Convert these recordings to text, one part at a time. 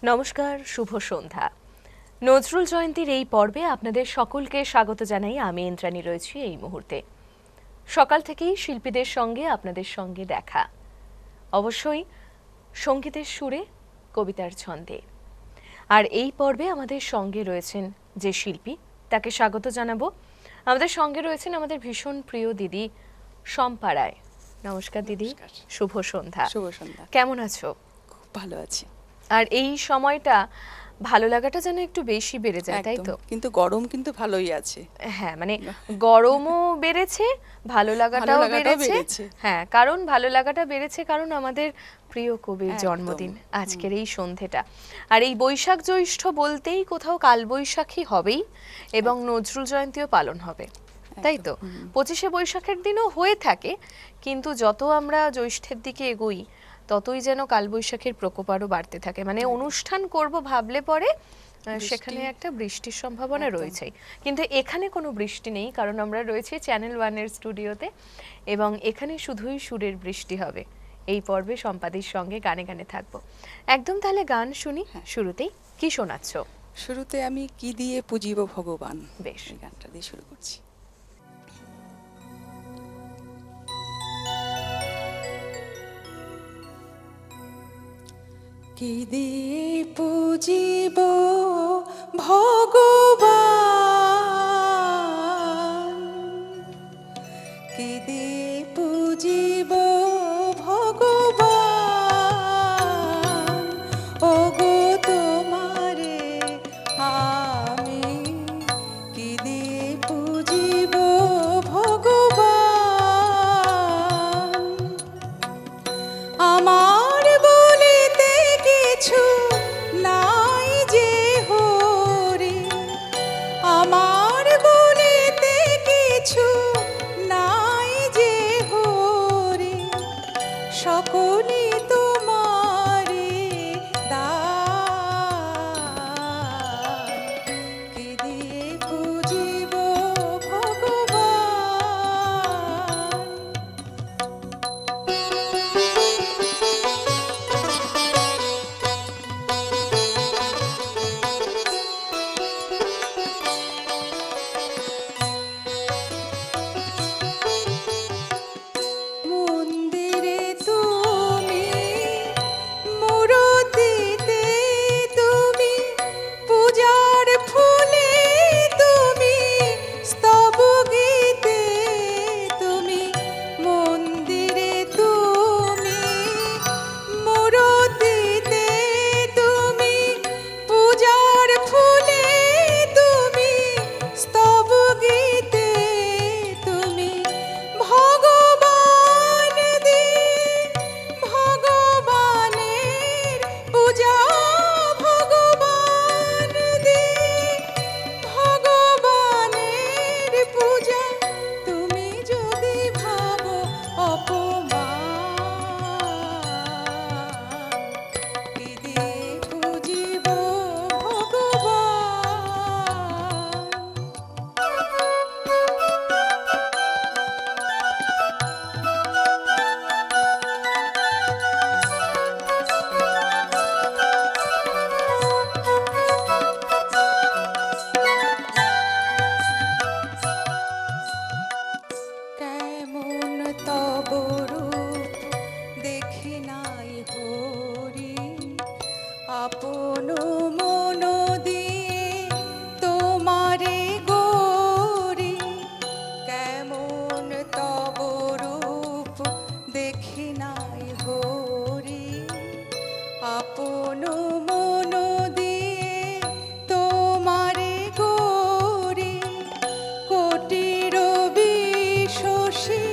নমস্কার, শুভ সন্ধ্যা। নজরুল জয়ন্তীর এই পর্বে আপনাদের সকলকে স্বাগত জানাই। আমি ইন্দ্রাণী রয়েছি এই মুহূর্তে। সকাল থেকেই শিল্পীদের সঙ্গে আপনাদের সঙ্গে দেখা, অবশ্যই সঙ্গীতের সুরে, কবিতার ছন্দে। আর এই পর্বে আমাদের সঙ্গে রয়েছেন যে শিল্পী, তাকে স্বাগত জানাবো। আমাদের সঙ্গে রয়েছেন আমাদের ভীষণ প্রিয় দিদি শম্পা রায়। নমস্কার দিদি, শুভ সন্ধ্যা। শুভ সন্ধ্যা। কেমন আছো? খুব ভালো আছি। আর এই সময়টা ভালো লাগাটা যেন একটু বেশি বেড়ে যায়, তাই তো? কিন্তু গরম কিন্তু ভালোই আছে। হ্যাঁ, মানে গরমও বেড়েছে, ভালো লাগাটাও বেড়েছে। হ্যাঁ, কারণ ভালো লাগাটা বেড়েছে কারণ আমাদের প্রিয় কবির জন্মদিন আজকের এই সন্ধেটা। আর এই বৈশাখ জ্যৈষ্ঠ বলতেই কোথাও কালবৈশাখী হবেই এবং নজরুল জয়ন্তীও পালন হবে, তাই তো? 25শে বৈশাখের দিনও হয়ে থাকে, কিন্তু যত আমরা জ্যৈষ্ঠের দিকে এগোই ততই যেন কালবৈশাখীর প্রকোপ আরও বাড়তে থাকে। মানে অনুষ্ঠান করব ভাবলে পরে সেখানে একটা বৃষ্টির সম্ভাবনা রয়েছেই, কিন্তু এখানে কোনো বৃষ্টি নেই, কারণ আমরা রয়েছি চ্যানেল ওয়ানের স্টুডিওতে এবং এখানে শুধুই সুরের বৃষ্টি হবে। এই পর্বে সম্পাদির সঙ্গে গানে গানে থাকবো একদম। তাহলে গান শুনি। শুরুতেই কি শোনাচ্ছ? শুরুতে আমি কি দিয়ে পুজিব ভগবান, বেশ, এই গানটা দিয়ে শুরু করছি। কি দিয়ে পুজিব ভগবান, কি দিয়ে পুজিব ভগবান, ওগো তোমারে আমি কি দিয়ে পুজিব ভগবান। আমার বলিতে কিছু নাই যে হরি, আমার বলিতে কিছু নাই যে হরি, সকলই তোমারে দান, কি দিয়ে পুজিব ভগবান। মন্দিরে তুমি, মূরতিতে তুমি, পূজার ফুলে তুমি, স্তব গীতে তুমি। মন্দিরে তুমি, মূরতিতে তুমি, পূজার ফুলে তুমি, স্তব গীতে তুমি। ভগবান দিয়ে ভগবানের পূজা, ভগবান দিয়ে ভগবানের পূজা, তুমি যদি ভাবো অপমান, কি দিয়ে পুজিব ভগবান। কেমন তব রূপ দেখি নাই হরি, আপন মন দিয়ে তোমারে গরি। কেমন তব রূপ দেখি নাই হরি, আপন মন দিয়ে তোমারে গরি। কোটির বিশ্বসী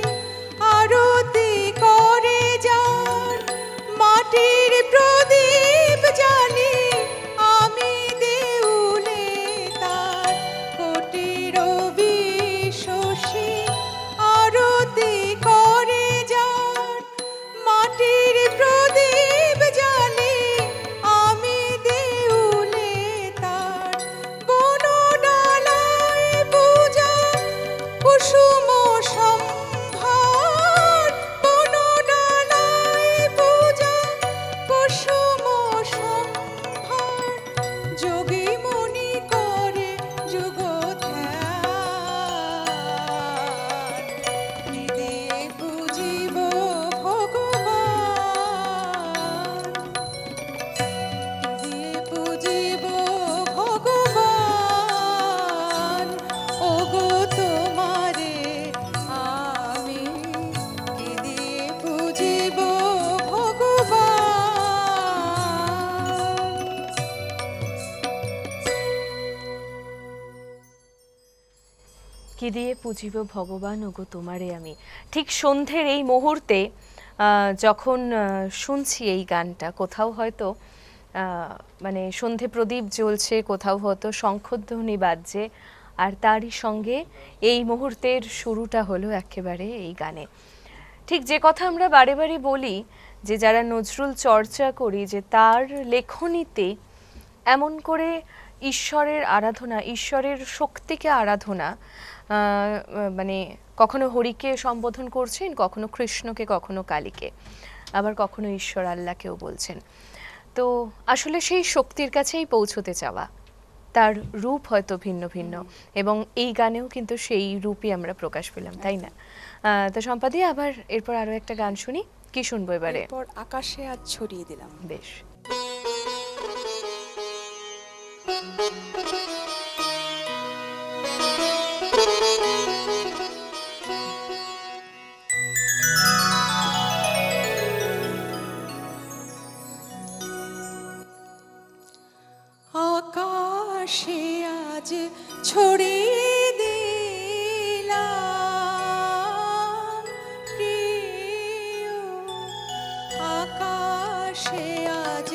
আরতি করে যার, মাটির প্রদীপ জানি আমি যোগী মুনি করে যুগ ধ্যান, কি দিয়ে বুঝিব ভগবান, কি দিয়ে বুঝিব ভগবান, ওগো তোমারে আমি কি দিয়ে বুঝিব ভগবান। কি দিয়ে পুজিব ভগবান ওগো তোমারে আমি। ঠিক সন্ধ্যের এই মুহূর্তে যখন শুনছি এই গানটা, কোথাও হয়তো মানে সন্ধে প্রদীপ জ্বলছে, কোথাও হয়তো শঙ্খধ্বনি বাজছে, আর তারই সঙ্গে এই মুহূর্তের শুরুটা হলো একেবারে এই গানে। ঠিক যে কথা আমরা বারে বারে বলি যে যারা নজরুল চর্চা করি, যে তার লেখনীতে এমন করে ঈশ্বরের আরাধনা, ঈশ্বরের শক্তিকে আরাধনা, মানে কখনো হরিকে সম্বোধন করছেন, কখনো কৃষ্ণকে, কখনো কালীকে, আবার কখনো ঈশ্বর আল্লাহকেও বলছেন। তো আসলে সেই শক্তির কাছেই পৌঁছতে চাওয়া, তার রূপ হয়তো ভিন্ন ভিন্ন, এবং এই গানেও কিন্তু সেই রূপই আমরা প্রকাশ পেলাম, তাই না? তো সম্পাদি, আবার এরপর আরো একটা গান শুনি। কি শুনবো এবারে? এরপর আকাশে আজ ছড়িয়ে দিলাম। বেশ। আকাশে আজ ছড়িয়ে দিলাম প্রিয়, আকাশে আজ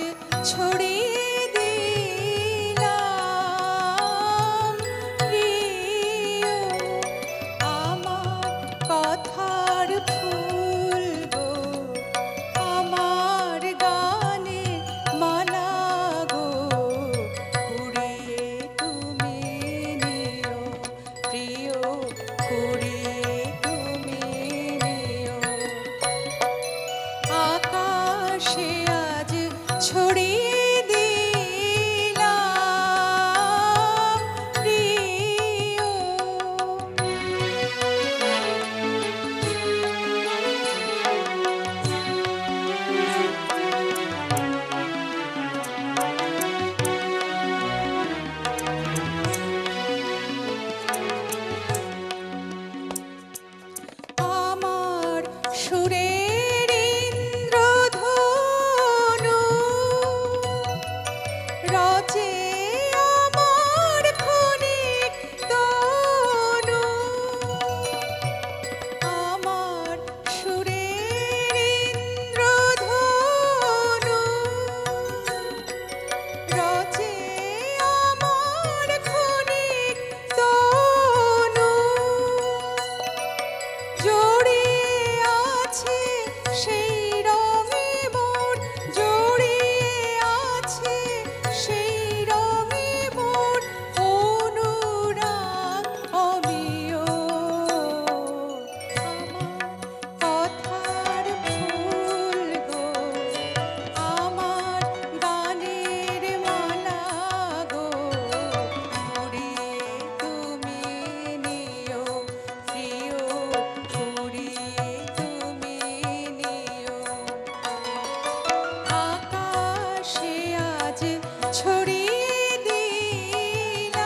ছড়িয়ে দিলাম প্রিয়, আমার কথার ফুল গো, আমার গানে মালা গো, কুড়িয়ে তুমি নিও প্রিয়, কুড়িয়ে তুমি নিও। আকাশে আজ ছড়িয়ে দিলাম প্রিয়। আমার সুরের ইন্দ্রধনু রচে আমার ক্ষণিক তনু, আমার সুরের ইন্দ্রধনু রচে আমার ক্ষণিক তনু, জড়িয়ে আছে সেই রঙে মোর, জড়িয়ে আছে সেই রঙে মোর অনুরাগ অমিয়, আমার কথার ফুল গো, আমার গানের মালা গো, কুড়িয়ে তুমি নিও প্রিয়, কুড়িয়ে তুমি নিও। আকাশে আজ ছড়িয়ে দিলাম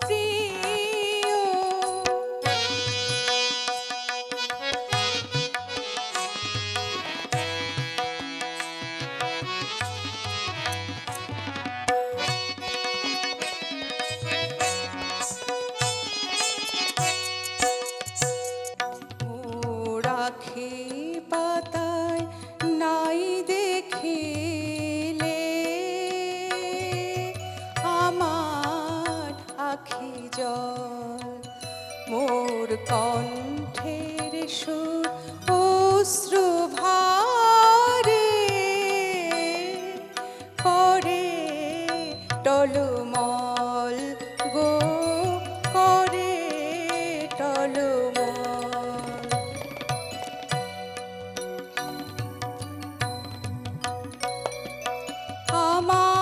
প্রিয়। মোর আখি পাতায় নাই দেখিলে, আমার আখি জল, মোর কণ্ঠের সুর অশ্রু ভারে করে টলমল গো, করে টলমল। আমার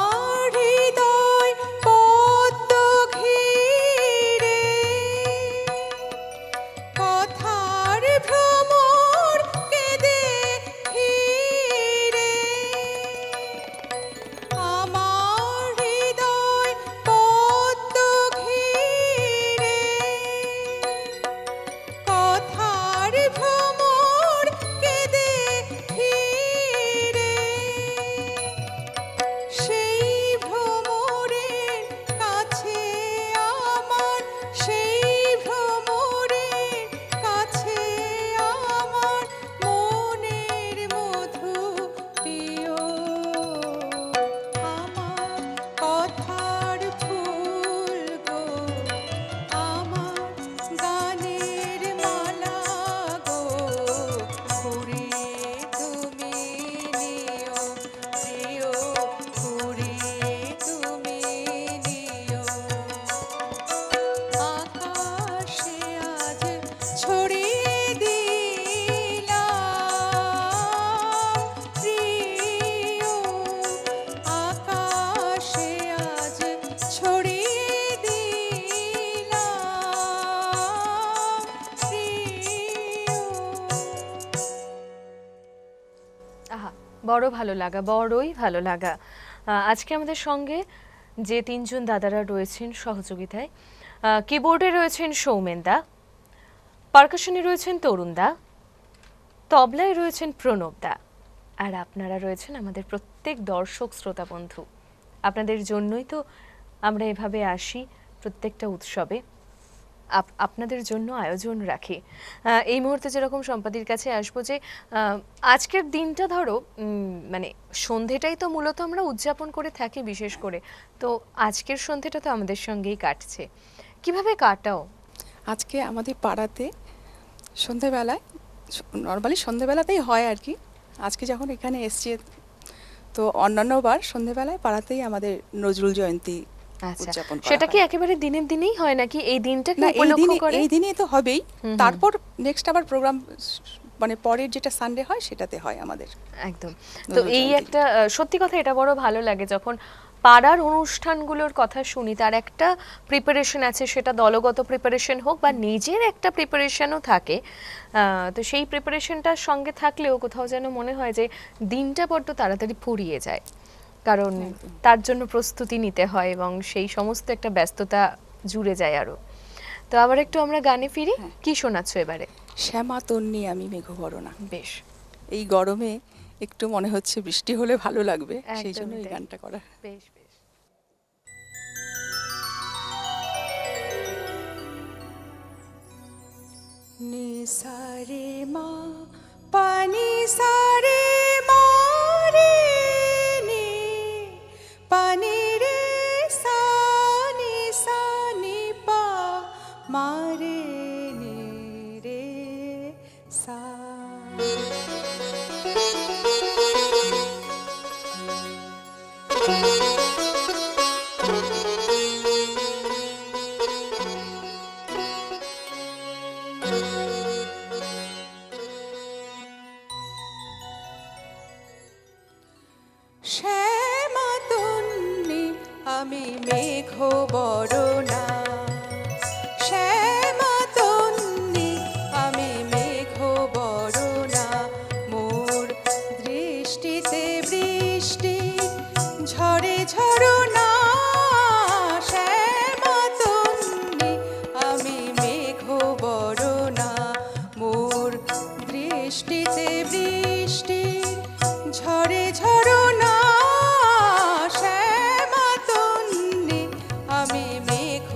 বড় ভালো লাগা, বড়ই ভালো লাগা। আজকে আমাদের সঙ্গে যে তিনজন দাদারা রয়েছেন সহযোগিতায়, কিবোর্ডে রয়েছেন সৌমেন দা, পারকাশনে রয়েছেন তরুণ দা, তবলায় রয়েছেন প্রণব দা, আর আপনারা রয়েছেন আমাদের প্রত্যেক দর্শক শ্রোতা বন্ধু। আপনাদের জন্যই তো আমরা এভাবে আসি প্রত্যেকটা উৎসবে, আপনাদের জন্য আয়োজন রাখি। এই মুহূর্তে যেরকম সম্পাদির কাছে আসবো যে আজকের দিনটা ধরো মানে সন্ধেটাই তো মূলত আমরা উদযাপন করে থাকি বিশেষ করে, তো আজকের সন্ধেটা তো আমাদের সঙ্গেই কাটছে, কিভাবে কাটাও? আজকে আমাদের পাড়াতে সন্ধেবেলায়, নর্মালি সন্ধেবেলাতেই হয় আর কি, আজকে যখন এখানে এসছি তো অন্যান্যবার সন্ধেবেলায় পাড়াতেই আমাদের নজরুল জয়ন্তী উদযাপন করা সেটা কি হয়। একেবারে দিনের দিনেই হয় নাকি এই দিনটাকে না, উপলক্ষ করে? এই দিনে তো হবেই, তারপর নেক্সট আবার প্রোগ্রাম মানে পরের যেটা সানডে হয় সেটাতে হয় আমাদের। একদম। তো এই একটা সত্যি কথা, এটা বড় ভালো লাগে যখন পাড়ার অনুষ্ঠানগুলোর কথা শুনি, তার একটা প্রিপারেশন আছে, সেটা দলগত প্রিপারেশন হোক বা নিজের একটা প্রিপারেশনও থাকে। তো সেই প্রিপারেশনটার সঙ্গে থাকলেও কোথাও যেন মনে হয় যে দিনটা বড্ড তাড়াতাড়ি ফুরিয়ে যায়, কারণ তার জন্য প্রস্তুতি নিতে হয় এবং সেই সমস্ত একটা ব্যস্ততা জুড়ে যায় আরো। তো আবার একটু আমরা গানে ফিরি, কি শোনাচ্ছ এবারে? শ্যামা তন্নি আমি মেঘবরণা। বেশ, এই গরমে একটু মনে হচ্ছে বৃষ্টি হলে ভালো লাগবে, সেই জন্য এই তাই। গানটা করা। বেশ বেশ। নি সারে মা পানি সারে মা রে নি পানি রে সা নি পা মা রে নি রে সা। শ্যামা তন্নি আমি মেঘবরণা, শ্যামা তন্নি আমি মেঘবরণা, মোর দৃষ্টিতে বৃষ্টি ঝরে ঝরনা। শ্যামা তন্নি আমি মেঘবরণা, মোর দৃষ্টিতে বৃষ্টি ঝরে ঝরনা। শ্যামা তন্নি আমি মেঘ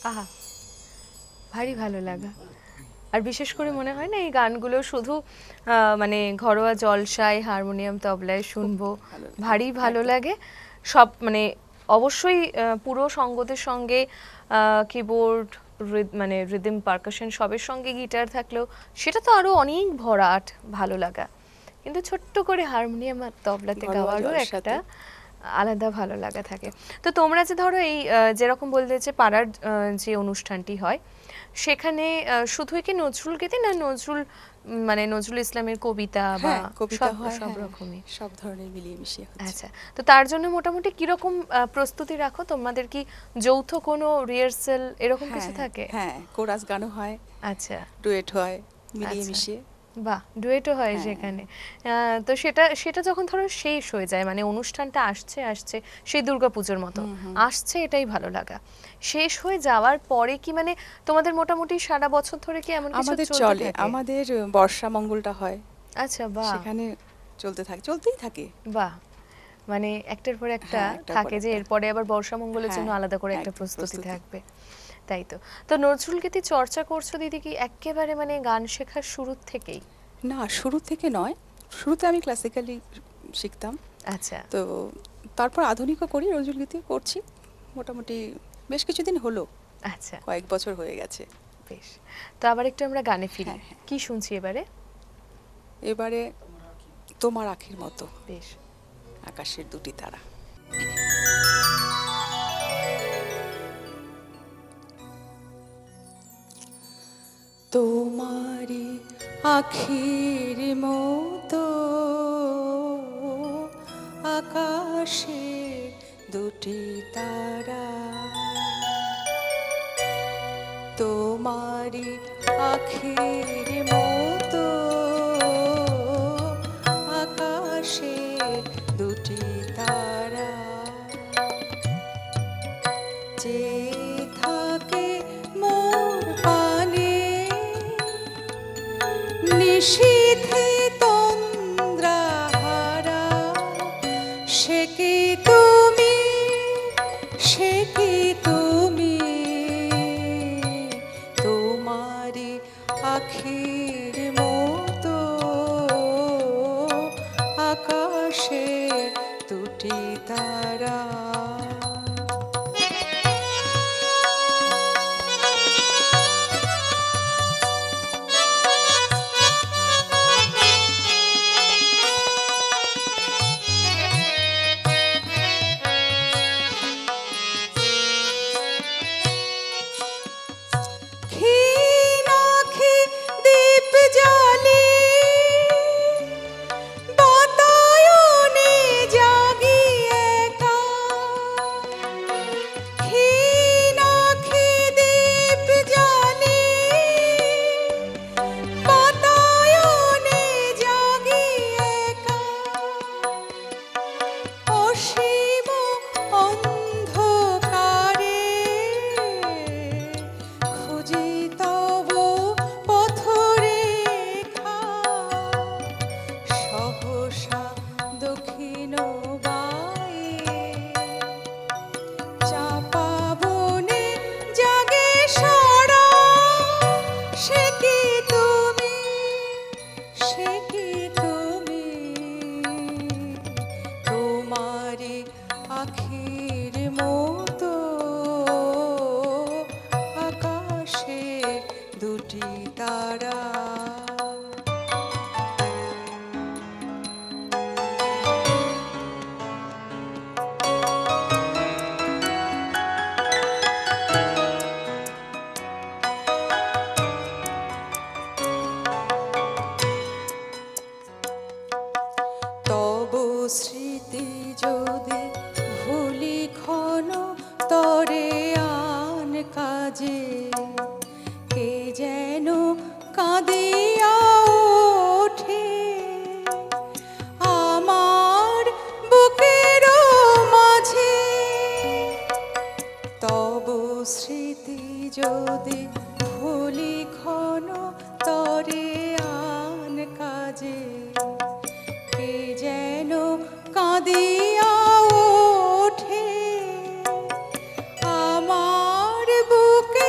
আহা, ভারী ভালো লাগা। আর বিশেষ করে মনে হয় না এই গানগুলো শুধু মানে ঘরোয়া জলসায় হারমোনিয়াম তবলায় শুনবো, ভারী ভালো লাগে। সব মানে অবশ্যই পুরো সঙ্গতের সঙ্গে কিবোর্ড, মানে রিদম, পারকাশন সবের সঙ্গে গিটার থাকলেও সেটা তো আরো অনেক ভরাট ভালো লাগা। কিন্তু ছোট্ট করে হারমোনিয়াম আর তবলাতে গাওয়ারও একটা আলাদা ভালো লাগা থাকে। তো তোমরা যে ধরো এই যেরকম বলতে যে পাড়ার যে অনুষ্ঠানটি হয় সেখানে শুধুই কি নজরুল গীতি, না নজরুল মানে নজরুল ইসলামের কবিতা বা কবিতা হয়, সব রকমই? সব ধরনের মিলিয়ে মিশিয়ে হচ্ছে। আচ্ছা, তো তার জন্য মোটামুটি কিরকম প্রস্তুতি রাখো? তোমাদের কি যৌথ কোনো রিহার্সাল এরকম কিছু থাকে? হ্যাঁ, কোরাস গানও হয়, আচ্ছা, ডুয়েট হয়, মিলিয়ে আচ্ছা। মিশিয়ে। বাহ, ডুয়েটও হয় সেখানে। তো সেটা সেটা যখন ধরো শেষ হয়ে যায়, মানে অনুষ্ঠানটা আসছে আসছে সেই দুর্গাপুজোর মতো আসছে, এটাই ভালো লাগা। শেষ হয়ে যাওয়ার পরে কি মানে তোমাদের মোটামুটি সারা বছর ধরে কি এমন কিছু আমাদের চলতে চলে, থাকে? আমাদের বর্ষা মঙ্গলটা হয়, আচ্ছা, বাহ, সেখানে চলতেই থাকে। বাহ, মানে একটার পর একটা একটার পর থাকে যে একটা। এরপরে আবার বর্ষা মঙ্গলের জন্য আলাদা করে একটা একদম প্রস্তুতি থাকবে। তাই তো। তো নজরুল গীতি চর্চা করছো দিদি কি একেবারে মানে গান শেখার শুরুর থেকেই? না, শুরু থেকে নয়, শুরুতে আমি ক্লাসিক্যালি শিখতাম। আচ্ছা, তো তারপর আধুনিকও করি, নজরুল গীতি করছি মোটামুটি বেশ কিছুদিন হলো, আচ্ছা, কয়েক বছর হয়ে গেছে। বেশ। তো আবার একটু আমরা গানে ফিরি। কি শুনছি এবারে? এবারে তোমার আখির মতো, বেশ। আকাশের দুটি তারা। তোমারি আখির মতো আকাশে দুটি তারা, তোমারি আখির মতো আকাশে দুটি তারা, যে থাকে মোর পানে নিশীথে তন্দ্রাহারা, সে কি তুমি, সে কি তুমি, তোমারি আখির মতো আকাশে দুটি তারা। ক্ষীণাক্ষী দীপ জ্বালি বাতায়নে জাগি একা, ক্ষীণাক্ষী দীপ জ্বালি বাতায়নে জাগি একা, অসীম অন্ধকারে খুঁজি তব পথরেখা, সহসা দক্ষিণ বায়ে চাপা বনে জাগে সারা, সে কি তুমি, সে কি তুমি, তোমারি আখির মতো আকাশে দুটি তারা। তব স্মৃতি যদি ভুলি ক্ষণ তরে আন কাজে, কে যেন কাঁদিয়া ওঠে আমার বুকের মাঝে, তব স্মৃতি যদি ভুলি ক্ষণ তরে আন কাজে, কে যেন কাঁদিয়া ওঠে আমার বুকে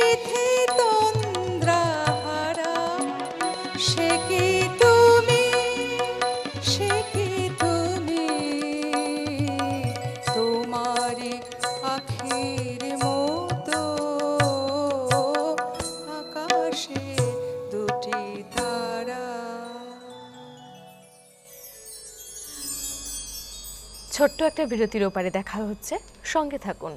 সিথি তন্দ্রাহারা, সে কি তুমি, সে কি তুমি, তোমারি আখির মতো আকাশে দুটি তারা। ছোট্ট একটা বিরতির ওপারে দেখা হচ্ছে, সঙ্গে থাকুন।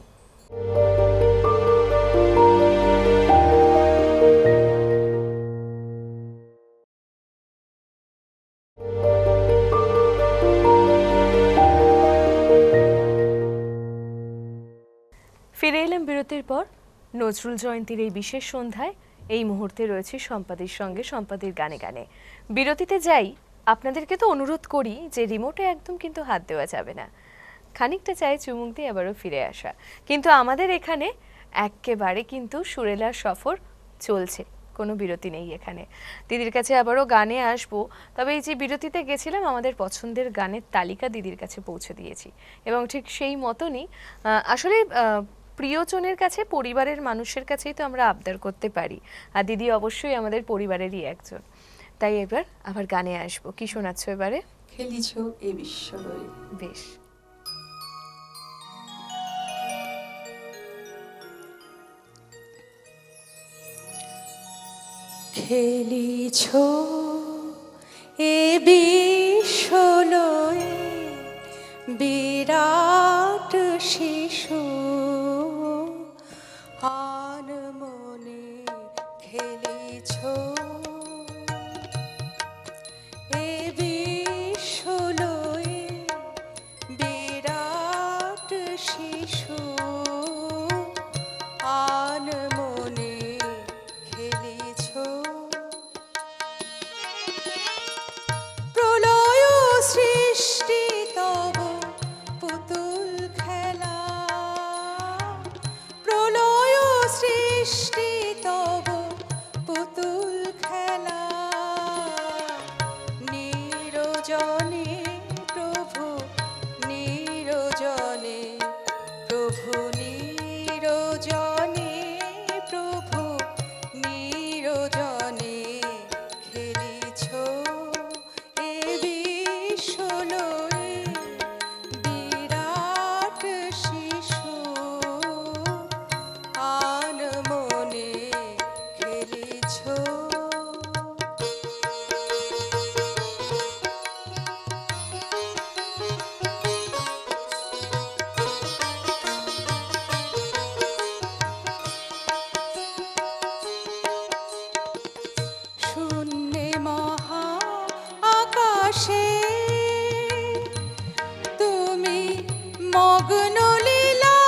ফিরে এলাম বিরতির পর। নজরুল জয়ন্তীর এই বিশেষ সন্ধ্যায় এই মুহূর্তে রয়েছে সম্পাদির সঙ্গে, সম্পাদির গানে গানে। বিরতিতে যাই, আপনাদেরকে তো অনুরোধ করি যে রিমোটে একদম কিন্তু হাত দেওয়া যাবে না, খানিকটা চাই চুমুক দিয়ে আবারও ফিরে আসা। কিন্তু আমাদের এখানে একেবারে কিন্তু সুরেলার সফর চলছে, কোনো বিরতি নেই এখানে। দিদির কাছে আবারও গানে আসবো, তবে এই যে বিরতিতে গেছিলাম আমাদের পছন্দের গানের তালিকা দিদির কাছে পৌঁছে দিয়েছি, এবং ঠিক সেই মতনই আসলে প্রিয়জনের কাছে, পরিবারের মানুষের কাছেই তো আমরা আবদার করতে পারি, আর দিদি অবশ্যই আমাদের পরিবারেরই একজন। তাই এবার আবার গানে আসবো। কি শোনাচ্ছ এবারে? খেলিছ এ বিশ্বলয়ে। বেশ। খেলিছ এ বিশ্বলয়ে বিরাট শিশু, আনমনে খেলিছ এ বিশ্বলয়ে বিরাট শিশু, আনমনে খেলিছ। প্রলয় সৃষ্টি তব পুতুল খেলা, প্রলয় সৃষ্টি তব পুতুল খেলা, নিরজনে প্রভু, নিরজনে প্রভু, নিরজনে প্রভু, নিরজনে খেলিছ এ বিশ্বলয়ে বিরাট শিশু, আনমনে খেলিছ। শূন্যে মহা আকাশে তুমি মগ্ন লীলা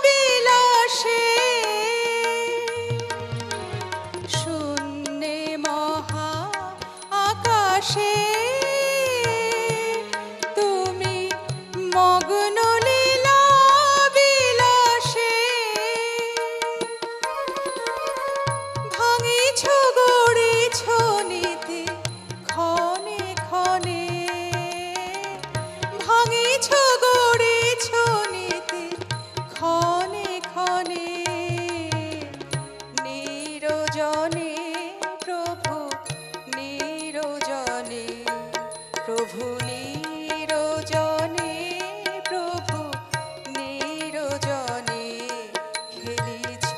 বিলাসে, শূন্যে মহা আকাশে তুমি মগ্ন লীলা বিলাসে, ভাঙিছ গড়েছ নীতি ক্ষণে ক্ষণে, ভাঙিছ গড়েছ নীতি ক্ষণে ক্ষণে, নিরজনে প্রভু, নিরজনে প্রভু, নিরজনে প্রভু, নিরজনে খেলিছ।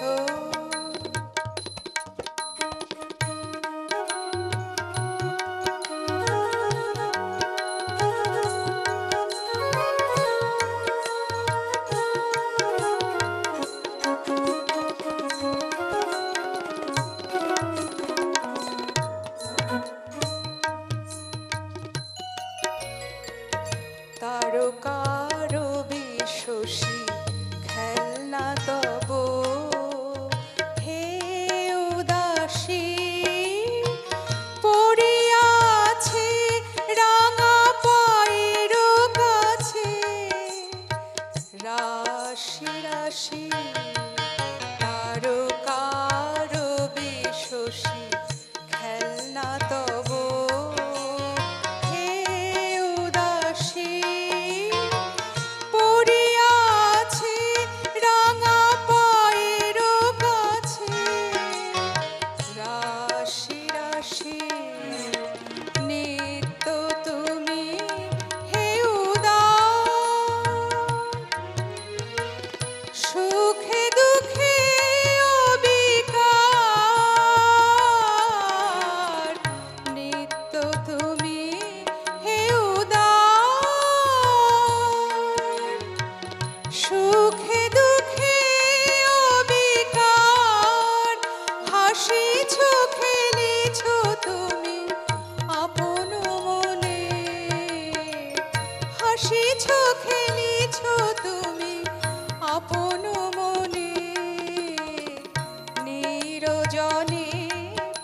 নিরজনে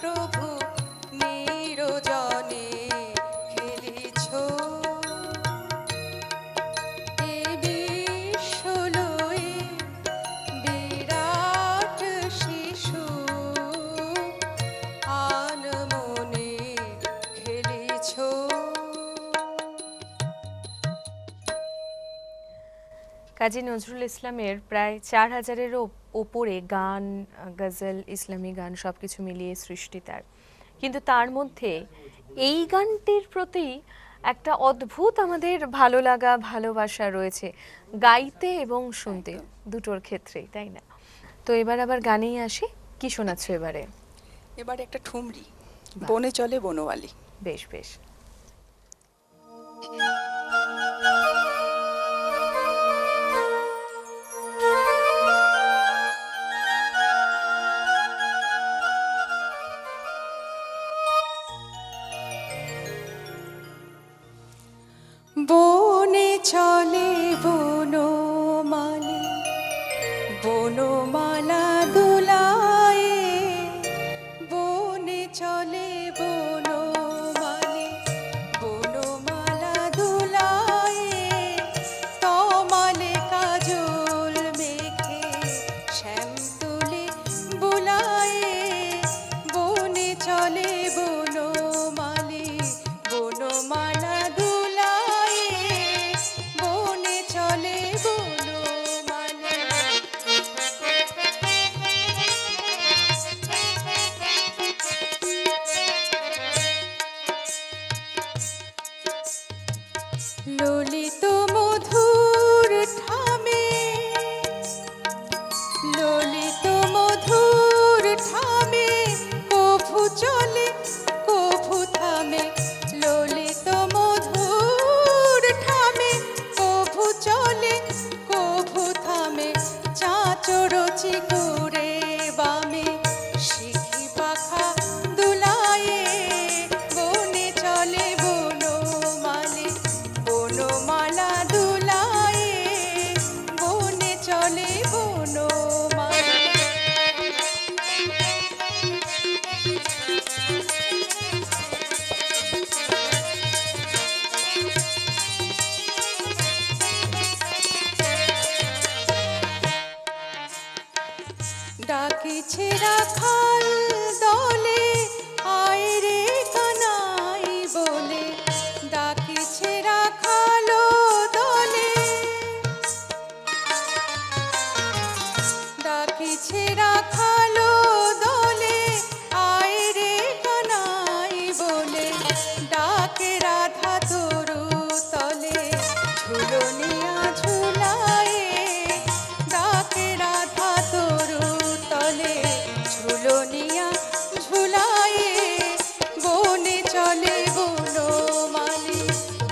প্রভু নিরজনে খেলিছ এ বিশ্ব লয়ে বিরাট শিশু আনমনে খেলিছ। কাজী নজরুল ইসলামের প্রায় 4000-এরও ওপরে গান, গজল, ইসলামী গান সবকিছু মিলিয়ে সৃষ্টি তার, কিন্তু তার মধ্যে এই গানটির প্রতি একটা অদ্ভুত আমাদের ভালো লাগা, ভালোবাসা রয়েছে গাইতে এবং শুনতে দুটোর ক্ষেত্রেই, তাই না? তো এবার আবার গানেই আসি, কি শোনাচ্ছ এবারে? এবারে একটা ঠুমরি, বনে চলে বনওয়ালি। বেশ বেশ। বনে চলে বনমালী, বনমালা দুলায়ে, বনে চলে বনমালী, বনমালা দুলায়ে, তমালে কাজল মেখে শ্যাম তুলি বুলায়ে, বনে চলে বনমালী, বনমালা দুলায়ে, বনে চলে বনমালী। ললিত মধুর ঠামে, ললিত মধুর ঠামে, কভু চলে কভু থামে, ললিত মধুর ঠামে, কভু চলে কভু থামে, চাঁচর চিকুরে বামে, শিখি পাখা দুলায়ে, বনে চলে বনমালী, বনমালা দুলায়ে, বনে চলে বনমালী। ডাকিছে রাখাল দলে, আয় রে কানাই বলে, ডাকিছে রাখাল দলে, ডাকিছে রাখাল দলে, আয় রে কানাই বলে, ডাকে রাধা তরু তলে, ঝুলনিয়া ঝুলায়ে, ডাকে রাধা তরু তলে, ঝুলনিয়া ঝুলায়ে, বনে চলে বনমালী,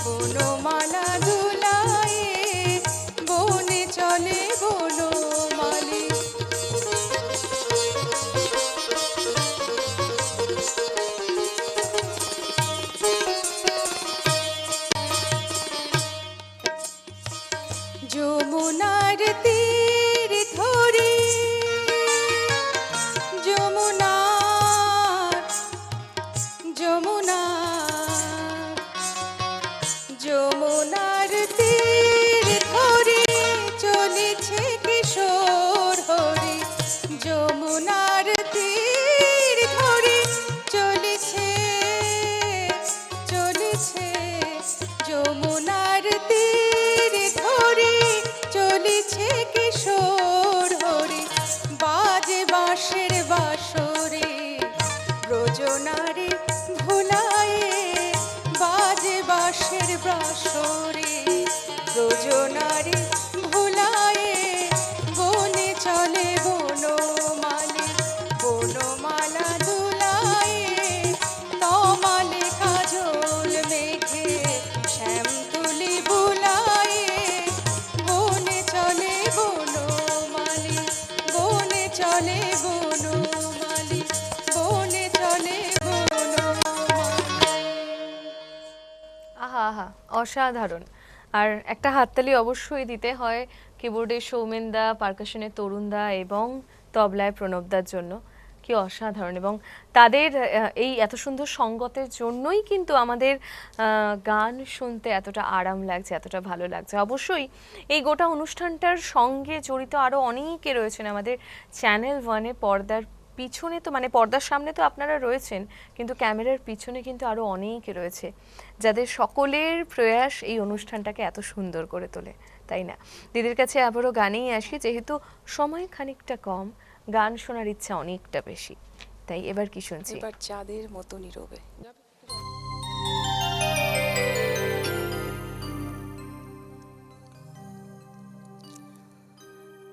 বনমালা দুলায়ে, বনে চলে বনমালী। যমুনার তীর ধরি, যমুনার, যমুনার, যমুনার তীর ধরি, চলেছে কিশোর হরি, যমুনার তীর ধরি, চলেছে, চলেছে, যমুনার তীর ধরি, চলেছে কিশোর হরি, বাজে বাঁশের বাঁশরে, ব্রজনারে ভুলায়ে, বাজে বাঁশের বাঁশরে, ব্রজনারে ভুলায়ে, বনে চলে বনমালী, বনমালা দুলায়ে, তমালে কাজল মেঘে শ্যাম তুলি বুলায়ে, বনে চলে বনমালী, বনে চলে বনমালী, বনে চলে বনমালী। আহা আহা, অসাধারণ। আর একটা হাততালি অবশ্যই দিতে হয় কিবোর্ডে সৌমেনদা, পারকাশনে তরুণদা এবং তবলায় প্রণবদার জন্য। কি অসাধারণ। এবং তাদের এই এত সুন্দর সঙ্গতের জন্যই কিন্তু আমাদের গান শুনতে এতটা আরাম লাগছে, এতটা ভালো লাগছে। অবশ্যই এই গোটা অনুষ্ঠানটার সঙ্গে জড়িত আরও অনেকে রয়েছেন আমাদের চ্যানেল ওয়ানে। পর্দার পিছনে তো মানে পর্দার সামনে তো আপনারা রয়েছেন, কিন্তু ক্যামেরার পিছনে কিন্তু আরও অনেকে রয়েছে যাদের সকলের প্রয়াস এই অনুষ্ঠানটাকে এত সুন্দর করে তোলে, তাই না? দিদির কাছে আবারও গানেই আসি, যেহেতু সময় খানিকটা কম, গান শোনার ইচ্ছা অনেকটা বেশি। তাই এবার কি শুনছি? এবার চাঁদের মতো নীরবে।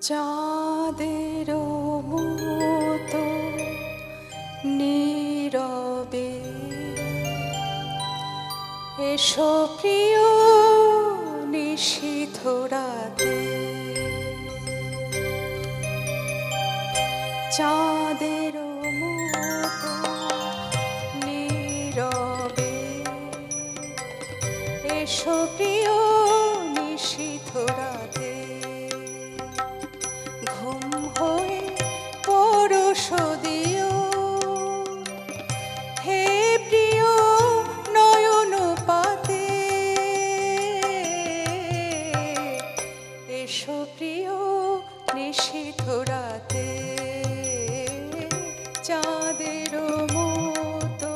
চাঁদের মতো নীরবে এসো প্রিয় নিশীথ রাতে, চাঁদের মতো নীরবে এসো প্রিয় নিশীথ রাতে, ঘুম হয়ে পরশ দিও হে প্রিয় নয়ন পাতে, এসো প্রিয় নিশীথ রাতে, চাঁদের মতো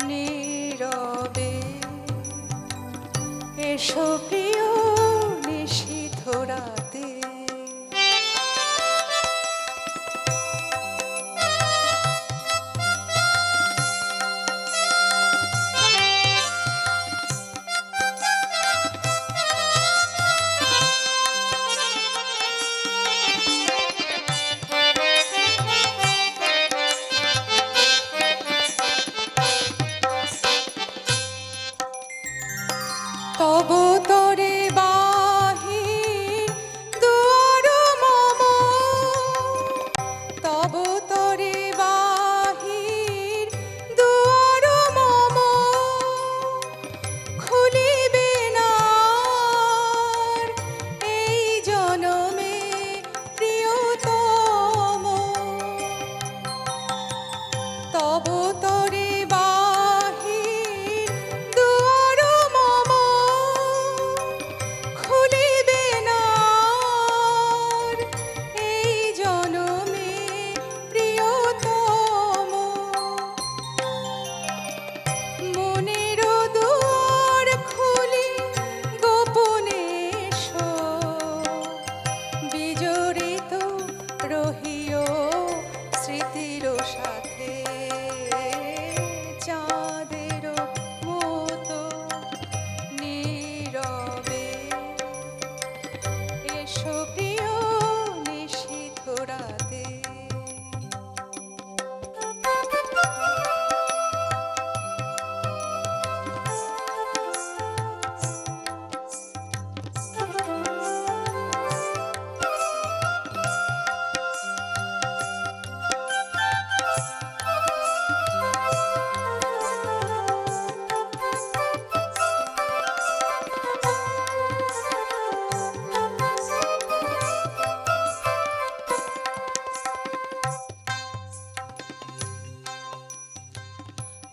নীরবে এসো প্রিয় নিশীথ রাতে। তব তরে বাহির দুয়ার মম, তব তরে বাহির দুয়ার মম, খুলিবে না এই জনমে প্রিয়তম, তব তরে বাহির দুয়ার মম, খুলিবে না এই জনমে প্রিয়তম, মনের দুয়ার খুলি গোপনে এসো, বিজড়িত রহিও স্মৃতির সাথে, চাঁদের মতো নীরবে এসো প্রিয় নিশীথ রাতে।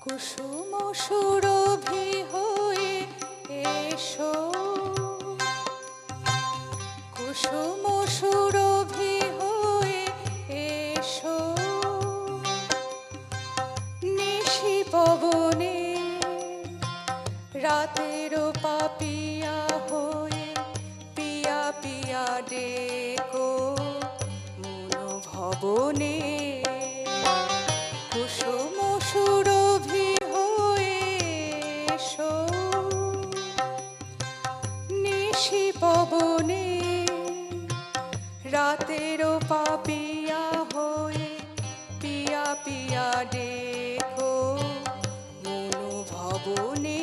কুসুম সুরভি হয়ে এসো, কুসুম সুরভি হয়ে এসো, নিশি পবনে রাতের পাপিয়া হয়ে পিয়া পিয়া ডেকো মন ভবনে, কুসুম সুরভি হয়ে এসো, নিশি পবনে রাতের পাপিয়া হয়ে পিয়া পিয়া ডেকো মন ভবনে,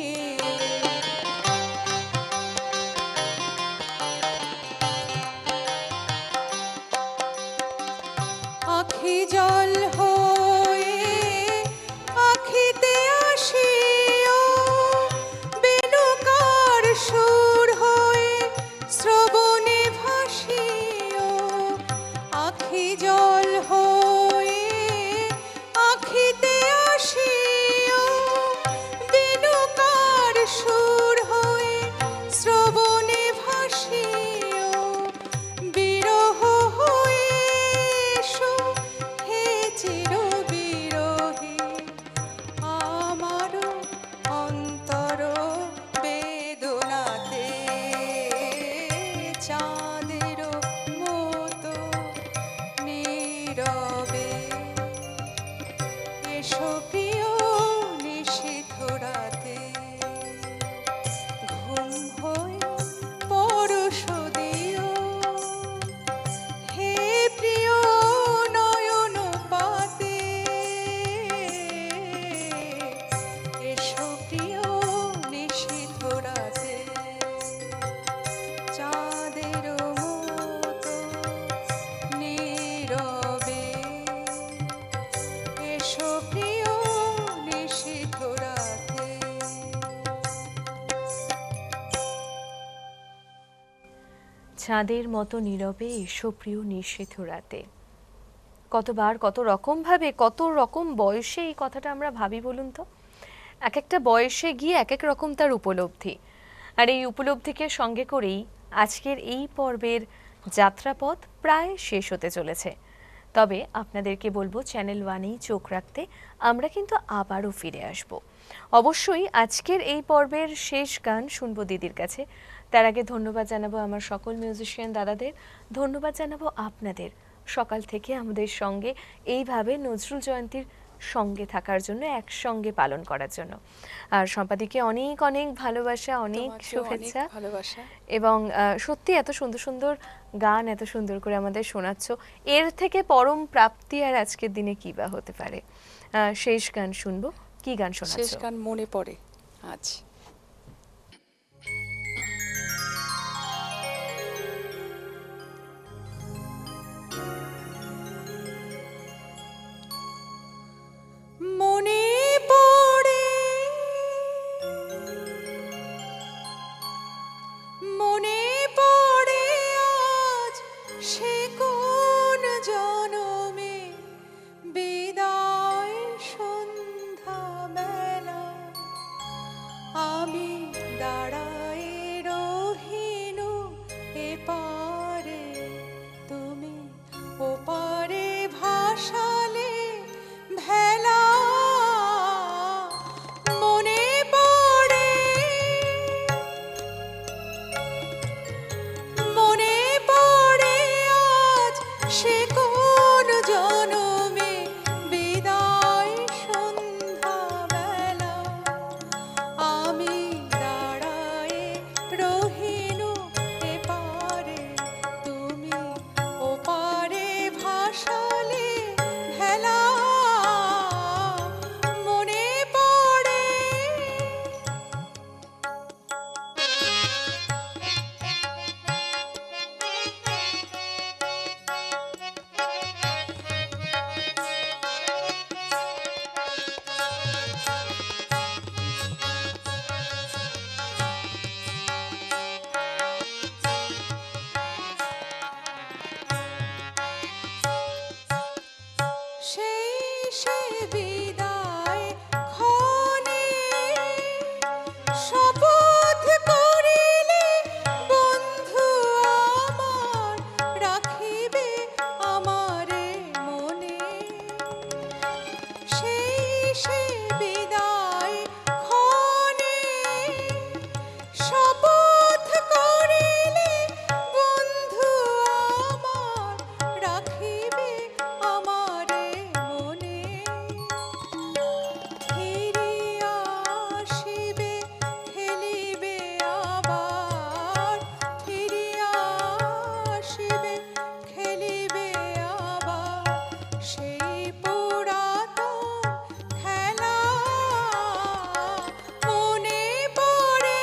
আখি জল হয়ে আখিতে আসিও, বেণুকার সুর হয়ে শ্রবণে ভাসিও, আখি জল হয়ে বিরোহী আমারও অন্তর বেদনাতে চাঁদের মতো নীরবে এসো প্রিয় নিশীথ রাতে ঘুম হয়ে পরশ দিও হে প্রিয় নয়ন পাতে এসো প্রিয় নিশীথ রাতে চাঁদের মতো নীরবে এসো প্রিয় নিশীথ রাতে। চাঁদের মতো নীরবে এসো প্রিয় নিশীথ রাতে। কতবার কত রকম ভাবে কত রকম বয়সে এই কথাটা আমরা ভাবি বলুন তো। এক একটা বয়সে গিয়ে এক এক রকম তার উপলব্ধি, আর এই উপলব্ধিকে সঙ্গে করেই আজকের এই পর্বের যাত্রাপথ প্রায় শেষ হতে চলেছে। তবে আপনাদেরকে বলবো চ্যানেল ওয়ানেই চোখ রাখতে, আমরা কিন্তু আবারও ফিরে আসব। অবশ্যই আজকের এই পর্বের শেষ গান শুনবো দিদির কাছে। তার আগে ধন্যবাদ জানাবো আমার সকল মিউজিশিয়ান দাদাদের, ধন্যবাদ জানাবো আপনাদের সকাল থেকে আমাদের সঙ্গে এইভাবে নজরুল জয়ন্তীর সঙ্গে থাকার জন্য, একসঙ্গে পালন করার জন্য। আর সম্পাদিকে অনেক অনেক ভালোবাসা, অনেক শুভেচ্ছা, ভালোবাসা। এবং সত্যি এত সুন্দর সুন্দর গান এত সুন্দর করে আমাদের শোনাচ্ছ, এর থেকে পরম প্রাপ্তি আর আজকের দিনে কি বা হতে পারে। শেষ গান শুনবো, কি গান শোনাচ্ছ? শেষ গান মনে পড়ে আজ। মনে পড়ে মনে পড়ে আজ সে কোন জনমে বিদায় সন্ধ্যা বেলা আমি দাঁড়াই রহিনু এপারে তুমি ওপারে ভাসালে ভেলা। মনে পড়ে মনে পড়ে আজ সে কোন জনমে বিদায় সন্ধ্যা বেলা আমি দাঁড়াই রহিনু এপারে তুমি ওপারে ভাসালে ভেলা। মনে পড়ে সেই সে বিদায় ক্ষণে শপথ করিলে বন্ধু আমার রাখিবে আমারে মনে। সেই সে বিদায় ক্ষণে শপথ করিলে বন্ধু আমার রাখিবে আমারে মনে। ফিরিয়া আসিবে খেলিবে আবার ফিরিয়া আসিবে খেলিবে আবার সেই পুরাতন খেলা। মনে পড়ে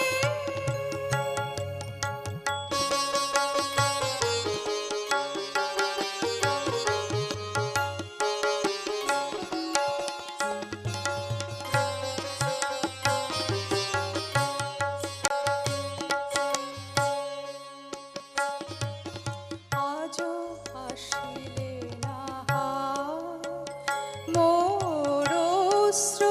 আজও আসিলে না মোর অশ্রু